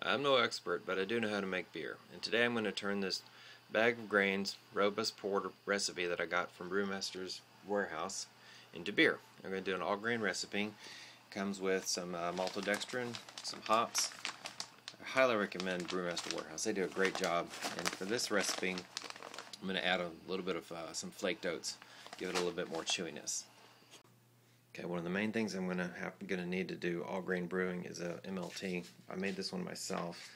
I'm no expert, but I do know how to make beer. And today I'm going to turn this bag of grains, robust porter recipe that I got from Brewmaster's warehouse into beer. I'm going to do an all-grain recipe. It comes with some maltodextrin, some hops. I highly recommend Brewmaster Warehouse. They do a great job. And for this recipe, I'm going to add a little bit of some flaked oats, give it a little bit more chewiness. Okay, one of the main things I'm going to need to do all grain brewing is a MLT. I made this one myself.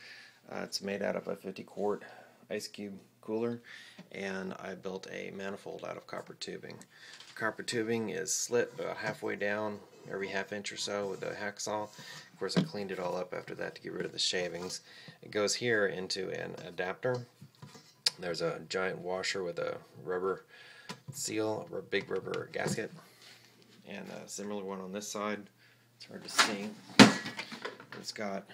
It's made out of a 50-quart ice cube cooler, and I built a manifold out of copper tubing. The copper tubing is slit about halfway down, every half inch or so with a hacksaw. Of course, I cleaned it all up after that to get rid of the shavings. It goes here into an adapter. There's a giant washer with a rubber seal, or a big rubber gasket, and a similar one on this side. It's hard to see. It's got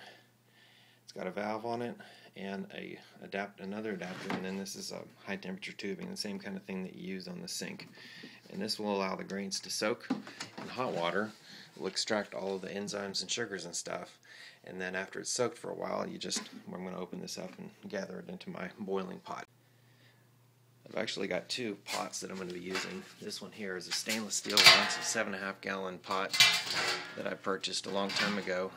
a valve on it and another adapter, and then this is a high temperature tubing, the same kind of thing that you use on the sink. And this will allow the grains to soak in hot water. It will extract all of the enzymes and sugars and stuff. And then after it's soaked for a while, I'm going to open this up and gather it into my boiling pot. I've actually got two pots that I'm going to be using. This one here is a stainless steel one. It's a 7.5 gallon pot that I purchased a long time ago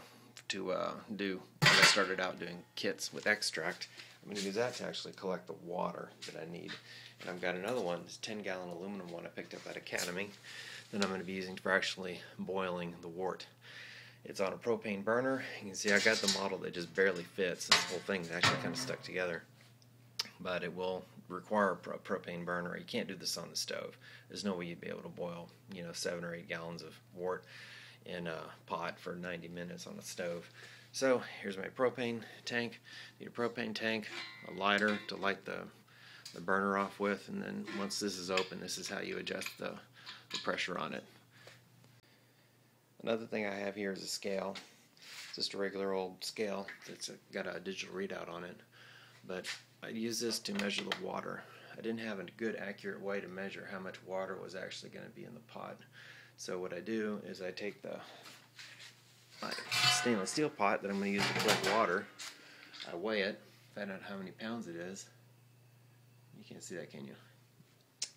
to do when I started out doing kits with extract. I'm going to use that to actually collect the water that I need. And I've got another one, this 10-gallon aluminum one I picked up at Academy, that I'm going to be using for actually boiling the wort. It's on a propane burner. You can see I got the model that just barely fits. This whole thing's actually kind of stuck together. But it will require a propane burner. You can't do this on the stove. There's no way you'd be able to boil, 7 or 8 gallons of wort in a pot for 90 minutes on the stove. So here's my propane tank. Need a propane tank, a lighter to light the burner off with, and then once this is open, this is how you adjust the pressure on it. Another thing I have here is a scale. Just a regular old scale that's got a digital readout on it. But I use this to measure the water. I didn't have a good accurate way to measure how much water was actually going to be in the pot. So what I do is I take my stainless steel pot that I'm going to use to collect water. I weigh it, find out how many pounds it is. You can't see that, can you?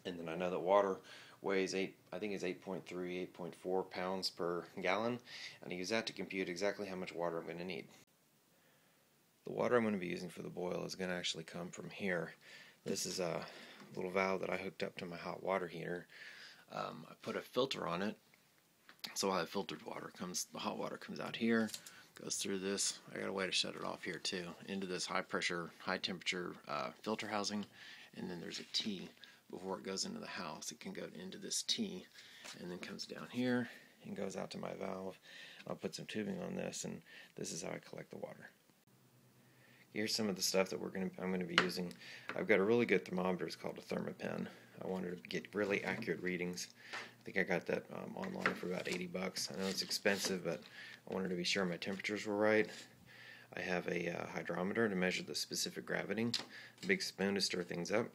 And then I know that water weighs 8.3, 8.4 pounds per gallon, and I use that to compute exactly how much water I'm going to need. The water I'm going to be using for the boil is going to actually come from here. This is a little valve that I hooked up to my hot water heater. I put a filter on it, so while the filtered water comes, the hot water comes out here, goes through this. I got a way to shut it off here too, into this high pressure, high temperature filter housing, and then there's a T before it goes into the house. It can go into this T, and then comes down here and goes out to my valve. I'll put some tubing on this, and this is how I collect the water. Here's some of the stuff that I'm going to be using. I've got a really good thermometer. It's called a thermopen. I wanted to get really accurate readings. I think I got that online for about 80 bucks. I know it's expensive, but I wanted to be sure my temperatures were right. I have a hydrometer to measure the specific gravity, a big spoon to stir things up.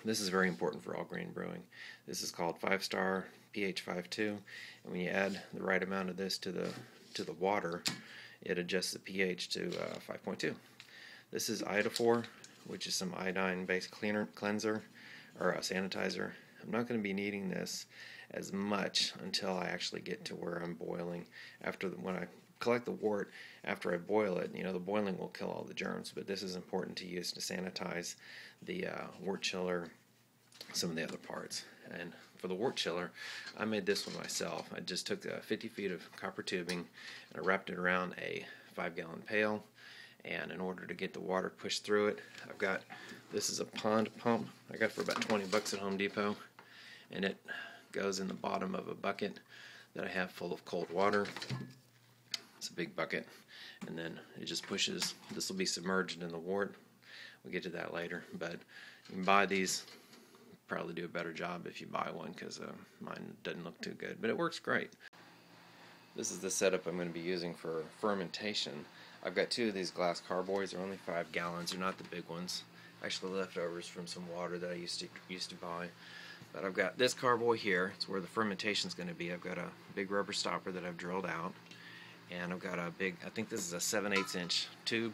This is very important for all grain brewing. This is called 5-star pH 5.2, and when you add the right amount of this to the water, it adjusts the pH to 5.2. This is iodophor, which is some iodine-based cleanser or a sanitizer. I'm not going to be needing this as much until I actually get to where I'm boiling. When I collect the wort, after I boil it, the boiling will kill all the germs, but this is important to use to sanitize the wort chiller, some of the other parts. And for the wort chiller, I made this one myself. I just took 50 feet of copper tubing and I wrapped it around a 5-gallon pail, and in order to get the water pushed through it, this is a pond pump I got for about 20 bucks at Home Depot, and it goes in the bottom of a bucket that I have full of cold water. It's a big bucket, and then it just pushes. This will be submerged in the wort. We'll get to that later, but you can buy these. Probably do a better job if you buy one, because mine doesn't look too good, but it works great. This is the setup I'm going to be using for fermentation. I've got two of these glass carboys. They're only 5 gallons. They're not the big ones. Actually leftovers from some water that I used to buy. But I've got this carboy here. It's where the fermentation is going to be. I've got a big rubber stopper that I've drilled out, and I've got a big, I think this is a 7/8 inch tube,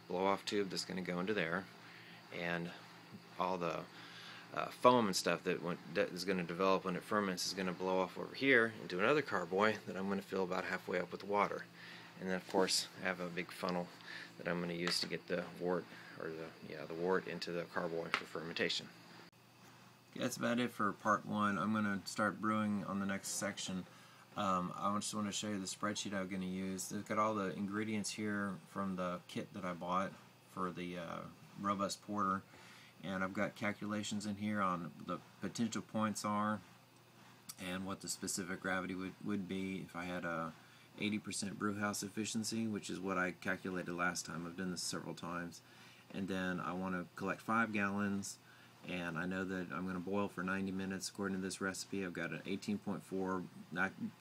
blow-off tube that's going to go into there, and all the foam and stuff that is going to develop when it ferments is going to blow off over here into another carboy that I'm going to fill about halfway up with water. And then of course I have a big funnel that I'm going to use to get the wort, or the wort into the carboy for fermentation. Okay, that's about it for part one. I'm going to start brewing on the next section. I just want to show you the spreadsheet I'm going to use. They've got all the ingredients here from the kit that I bought for the robust porter, and I've got calculations in here on the potential points are and what the specific gravity would be if I had a 80% brew house efficiency, which is what I calculated last time. I've done this several times. And then I want to collect 5 gallons, and I know that I'm going to boil for 90 minutes according to this recipe. I've got an 18.4,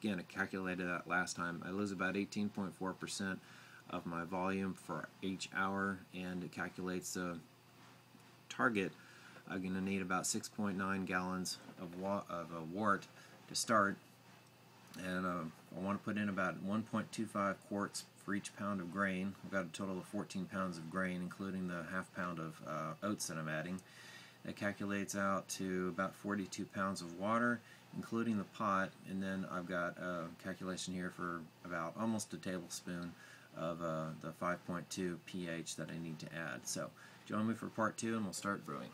again I calculated that last time. I lose about 18.4% of my volume for each hour, and it calculates the target. I'm going to need about 6.9 gallons of a wort to start, and I want to put in about 1.25 quarts for each pound of grain. I've got a total of 14 pounds of grain, including the half pound of oats that I'm adding. That calculates out to about 42 pounds of water, including the pot, and then I've got a calculation here for about almost a tablespoon of the 5.2 pH that I need to add. So join me for part 2 and we'll start brewing.